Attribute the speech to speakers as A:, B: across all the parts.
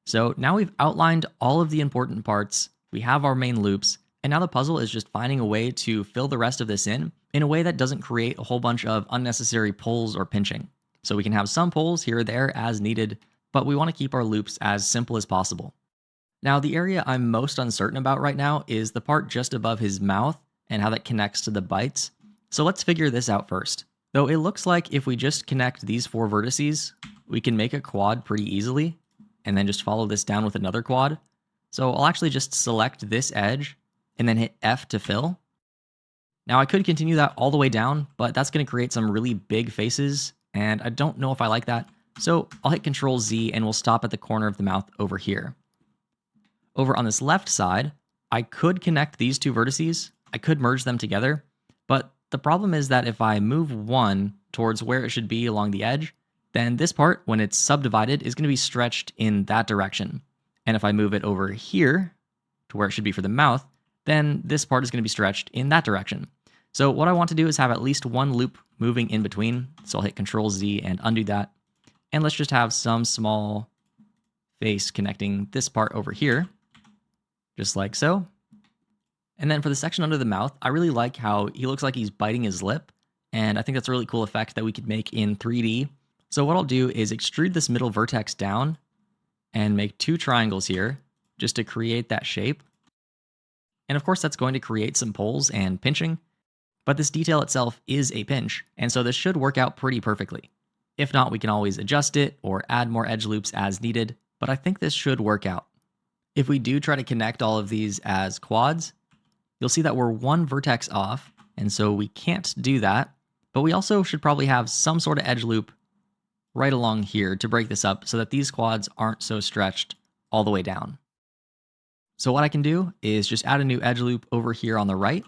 A: So now we've outlined all of the important parts, we have our main loops, and now the puzzle is just finding a way to fill the rest of this in a way that doesn't create a whole bunch of unnecessary pulls or pinching. So we can have some pulls here or there as needed, but we want to keep our loops as simple as possible. Now, the area I'm most uncertain about right now is the part just above his mouth and how that connects to the bites. So let's figure this out first. Though it looks like if we just connect these 4 vertices, we can make a quad pretty easily, and then just follow this down with another quad. So I'll actually just select this edge and then hit F to fill. Now I could continue that all the way down, but that's going to create some really big faces, and I don't know if I like that. So I'll hit Control Z and we'll stop at the corner of the mouth over here. Over on this left side, I could connect these 2 vertices. I could merge them together, but the problem is that if I move one towards where it should be along the edge, then this part, when it's subdivided, is going to be stretched in that direction. And if I move it over here to where it should be for the mouth, then this part is going to be stretched in that direction. So what I want to do is have at least one loop moving in between. So I'll hit Control Z and undo that. And let's just have some small face connecting this part over here, just like so. And then for the section under the mouth, I really like how he looks like he's biting his lip. And I think that's a really cool effect that we could make in 3D. So what I'll do is extrude this middle vertex down and make 2 triangles here just to create that shape. And of course, that's going to create some pulls and pinching, but this detail itself is a pinch, and so this should work out pretty perfectly. If not, we can always adjust it or add more edge loops as needed, but I think this should work out. If we do try to connect all of these as quads, you'll see that we're 1 vertex off, and so we can't do that, but we also should probably have some sort of edge loop right along here to break this up so that these quads aren't so stretched all the way down. So what I can do is just add a new edge loop over here on the right.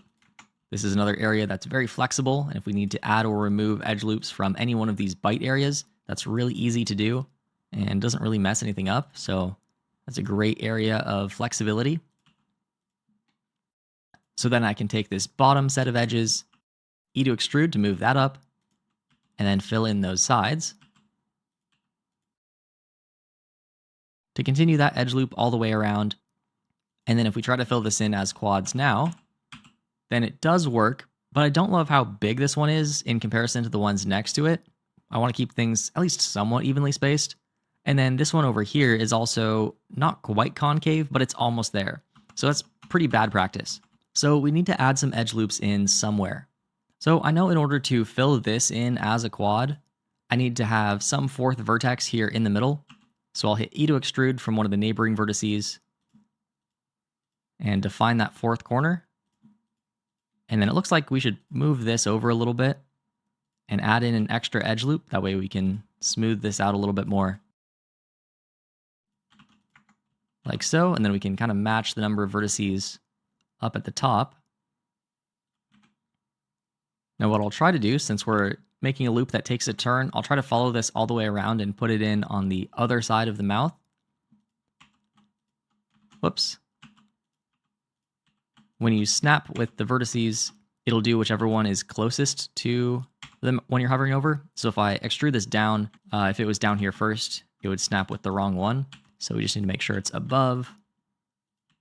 A: This is another area that's very flexible, and if we need to add or remove edge loops from any one of these bite areas, that's really easy to do and doesn't really mess anything up. So that's a great area of flexibility. So then I can take this bottom set of edges, E to extrude to move that up, and then fill in those sides. To continue that edge loop all the way around. And then if we try to fill this in as quads now, then it does work, but I don't love how big this one is in comparison to the ones next to it. I want to keep things at least somewhat evenly spaced. And then this one over here is also not quite concave, but it's almost there. So that's pretty bad practice. So we need to add some edge loops in somewhere. So I know in order to fill this in as a quad, I need to have some 4th vertex here in the middle. So I'll hit E to extrude from one of the neighboring vertices and define that 4th corner. And then it looks like we should move this over a little bit and add in an extra edge loop. That way we can smooth this out a little bit more. Like so, and then we can kind of match the number of vertices up at the top. Now what I'll try to do, since we're making a loop that takes a turn, I'll try to follow this all the way around and put it in on the other side of the mouth. Whoops. When you snap with the vertices, it'll do whichever one is closest to them when you're hovering over. So if I extrude this down, if it was down here first, it would snap with the wrong one. So we just need to make sure it's above,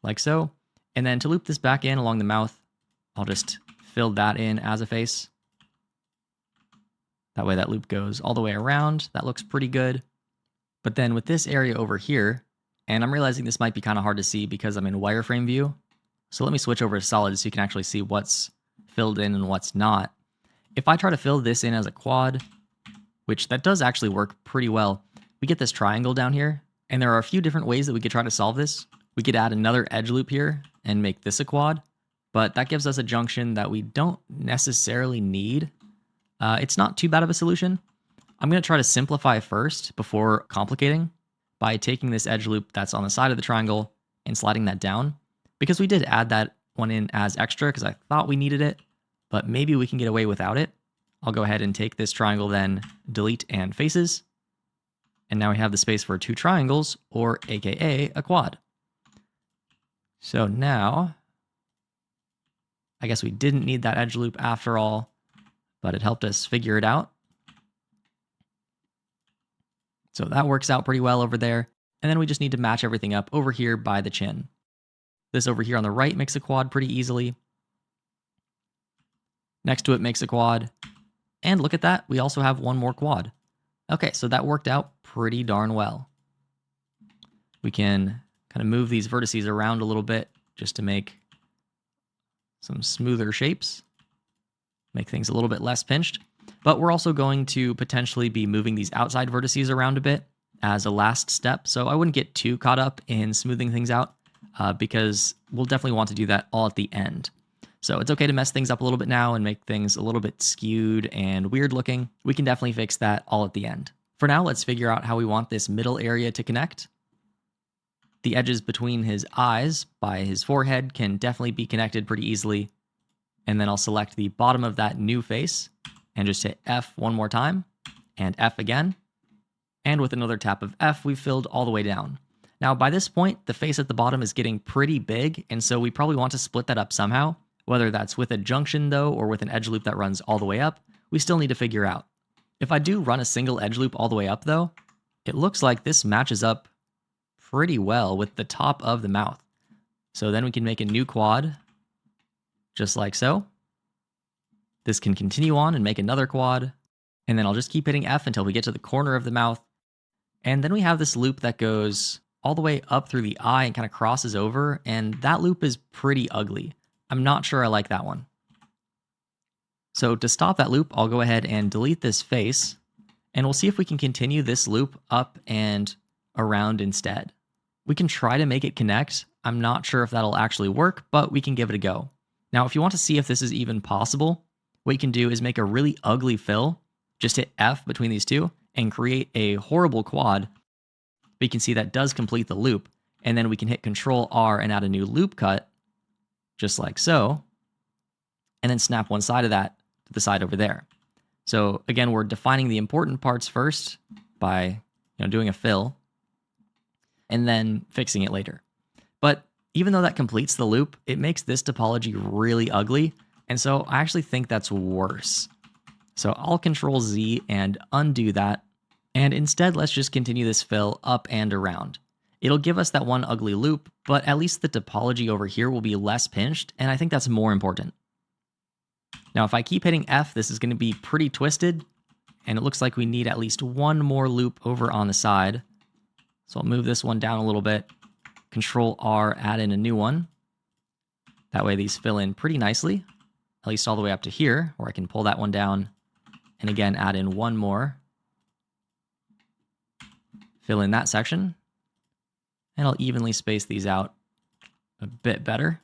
A: like so. And then to loop this back in along the mouth, I'll just fill that in as a face. That way that loop goes all the way around. That looks pretty good. But then with this area over here, and I'm realizing this might be kind of hard to see because I'm in wireframe view. So let me switch over to solid so you can actually see what's filled in and what's not. If I try to fill this in as a quad, which that does actually work pretty well, we get this triangle down here. And there are a few different ways that we could try to solve this. We could add another edge loop here and make this a quad, but that gives us a junction that we don't necessarily need. It's not too bad of a solution. I'm going to try to simplify first before complicating by taking this edge loop that's on the side of the triangle and sliding that down. Because we did add that one in as extra because I thought we needed it, but maybe we can get away without it. I'll go ahead and take this triangle then, delete and faces. And now we have the space for 2 triangles, or AKA a quad. So now, I guess we didn't need that edge loop after all, but it helped us figure it out. So that works out pretty well over there. And then we just need to match everything up over here by the chin. This over here on the right makes a quad pretty easily. Next to it makes a quad. And look at that, we also have one more quad. Okay, so that worked out pretty darn well. We can kind of move these vertices around a little bit just to make some smoother shapes, make things a little bit less pinched. But we're also going to potentially be moving these outside vertices around a bit as a last step. So I wouldn't get too caught up in smoothing things out because we'll definitely want to do that all at the end. So it's okay to mess things up a little bit now and make things a little bit skewed and weird looking. We can definitely fix that all at the end. For now, let's figure out how we want this middle area to connect. The edges between his eyes by his forehead can definitely be connected pretty easily. And then I'll select the bottom of that new face and just hit F one more time and F again. And with another tap of F, we've filled all the way down. Now, by this point, the face at the bottom is getting pretty big, and so we probably want to split that up somehow. Whether that's with a junction, though, or with an edge loop that runs all the way up, we still need to figure out. If I do run a single edge loop all the way up, though, it looks like this matches up pretty well with the top of the mouth. So then we can make a new quad, just like so. This can continue on and make another quad, and then I'll just keep hitting F until we get to the corner of the mouth. And then we have this loop that goes all the way up through the eye and kind of crosses over, and that loop is pretty ugly. I'm not sure I like that one. So to stop that loop, I'll go ahead and delete this face, and we'll see if we can continue this loop up and around instead. We can try to make it connect. I'm not sure if that'll actually work, but we can give it a go. Now, if you want to see if this is even possible, what you can do is make a really ugly fill, just hit F between these two, and create a horrible quad. But you can see that does complete the loop, and then we can hit Control R and add a new loop cut, just like so, and then snap one side of that to the side over there. So again, we're defining the important parts first by doing a fill, and then fixing it later. But even though that completes the loop, it makes this topology really ugly, and so I actually think that's worse. So I'll Control Z and undo that, and instead let's just continue this fill up and around. It'll give us that one ugly loop, but at least the topology over here will be less pinched, and I think that's more important. Now, if I keep hitting F, this is going to be pretty twisted, and it looks like we need at least one more loop over on the side. So I'll move this one down a little bit, Control R, add in a new one. That way these fill in pretty nicely, at least all the way up to here, where I can pull that one down, and again, add in one more. Fill in that section. And I'll evenly space these out a bit better,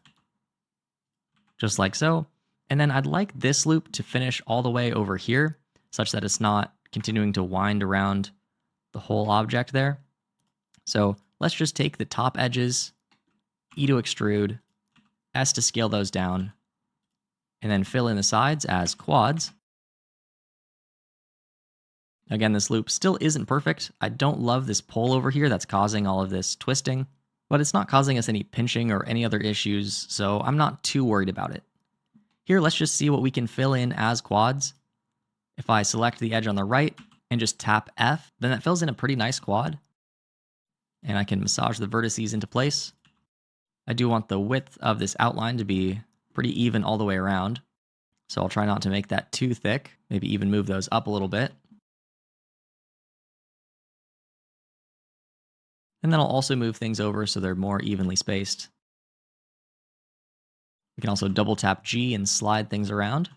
A: just like so. And then I'd like this loop to finish all the way over here, such that it's not continuing to wind around the whole object there. So let's just take the top edges, E to extrude, S to scale those down, and then fill in the sides as quads. Again, this loop still isn't perfect. I don't love this pull over here that's causing all of this twisting, but it's not causing us any pinching or any other issues, so I'm not too worried about it. Here, let's just see what we can fill in as quads. If I select the edge on the right and just tap F, then that fills in a pretty nice quad. And I can massage the vertices into place. I do want the width of this outline to be pretty even all the way around, so I'll try not to make that too thick, maybe even move those up a little bit. And then I'll also move things over so they're more evenly spaced. We can also double tap G and slide things around.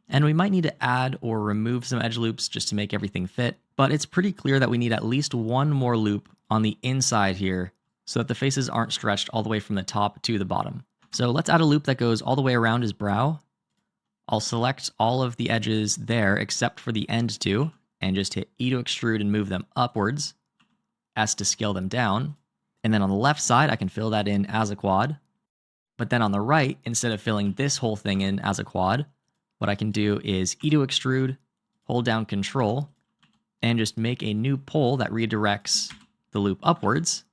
A: And we might need to add or remove some edge loops just to make everything fit, but it's pretty clear that we need at least one more loop on the inside here so that the faces aren't stretched all the way from the top to the bottom. So let's add a loop that goes all the way around his brow. I'll select all of the edges there except for the end two, and just hit E to extrude and move them upwards. S to scale them down, and then on the left side I can fill that in as a quad. But then on the right, instead of filling this whole thing in as a quad, what I can do is E to extrude, hold down Control, and just make a new pull that redirects the loop upwards.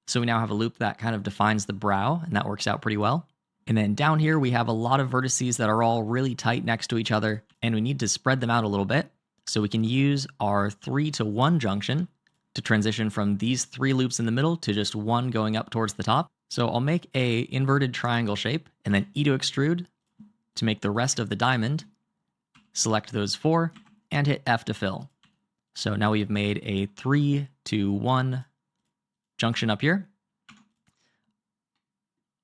A: So we now have a loop that kind of defines the brow, and that works out pretty well. And then down here we have a lot of vertices that are all really tight next to each other, and we need to spread them out a little bit. So we can use our 3-to-1 junction to transition from these 3 loops in the middle to just one going up towards the top. So I'll make a inverted triangle shape and then E to extrude to make the rest of the diamond. Select those 4 and hit F to fill. So now we've made a 3 to 1 junction up here.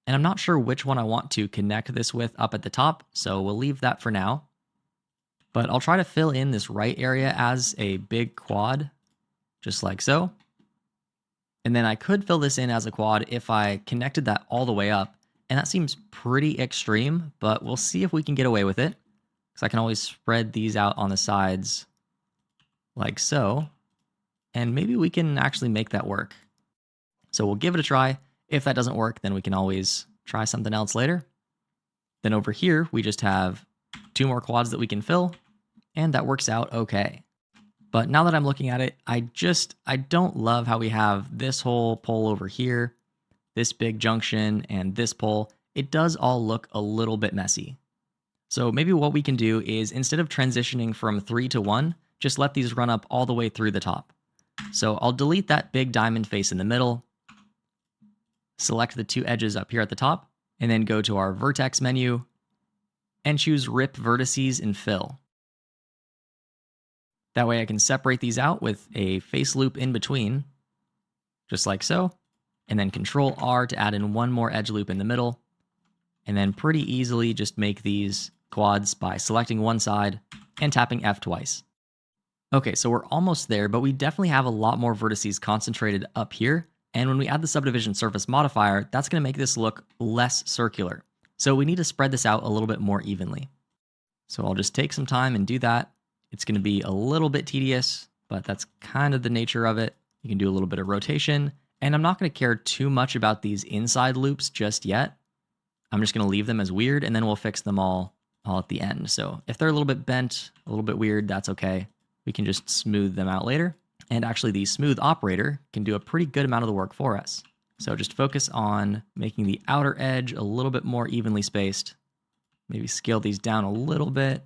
A: And I'm not sure which one I want to connect this with up at the top, so we'll leave that for now. But I'll try to fill in this right area as a big quad, just like so. And then I could fill this in as a quad if I connected that all the way up. And that seems pretty extreme, but we'll see if we can get away with it. Because I can always spread these out on the sides like so. And maybe we can actually make that work. So we'll give it a try. If that doesn't work, then we can always try something else later. Then over here, we just have 2 more quads that we can fill, and that works out okay. But now that I'm looking at it, I don't love how we have this whole pole over here, this big junction, and this pole. It does all look a little bit messy. So maybe what we can do is, instead of transitioning from 3 to 1, just let these run up all the way through the top. So I'll delete that big diamond face in the middle, select the 2 edges up here at the top, and then go to our vertex menu and choose Rip Vertices and Fill. That way I can separate these out with a face loop in between, just like so, and then Control R to add in 1 more edge loop in the middle, and then pretty easily just make these quads by selecting one side and tapping F twice. Okay, so we're almost there, but we definitely have a lot more vertices concentrated up here. And when we add the subdivision surface modifier, that's going to make this look less circular. So we need to spread this out a little bit more evenly. So I'll just take some time and do that. It's going to be a little bit tedious, but that's kind of the nature of it. You can do a little bit of rotation, and I'm not going to care too much about these inside loops just yet. I'm just going to leave them as weird, and then we'll fix them all at the end. So if they're a little bit bent, a little bit weird, that's okay. We can just smooth them out later. And actually, the smooth operator can do a pretty good amount of the work for us. So just focus on making the outer edge a little bit more evenly spaced. Maybe scale these down a little bit.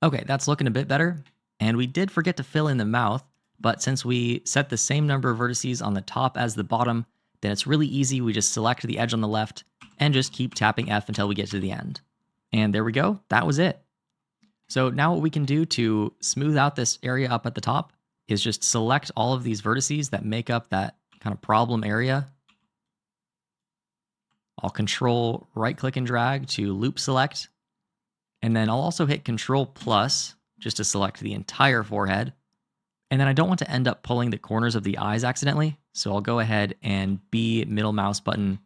A: Okay, that's looking a bit better. And we did forget to fill in the mouth, but since we set the same number of vertices on the top as the bottom, then it's really easy. We just select the edge on the left and just keep tapping F until we get to the end. And there we go. That was it. So now what we can do to smooth out this area up at the top is just select all of these vertices that make up that kind of problem area. I'll Control right click and drag to loop select. And then I'll also hit Control plus just to select the entire forehead. And then I don't want to end up pulling the corners of the eyes accidentally. So I'll go ahead and B middle mouse button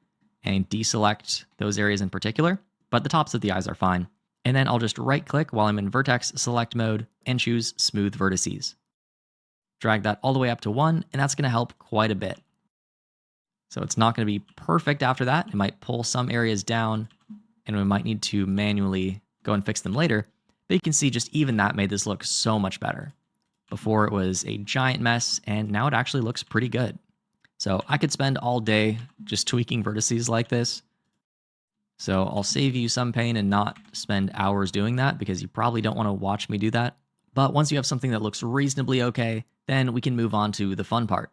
A: and deselect those areas in particular, but the tops of the eyes are fine. And then I'll just right click while I'm in vertex select mode and choose smooth vertices. Drag that all the way up to 1, and that's going to help quite a bit. So it's not going to be perfect after that. It might pull some areas down, and we might need to manually go and fix them later. But you can see just even that made this look so much better. Before it was a giant mess, and now it actually looks pretty good. So I could spend all day just tweaking vertices like this. So I'll save you some pain and not spend hours doing that, because you probably don't want to watch me do that. But once you have something that looks reasonably okay, then we can move on to the fun part.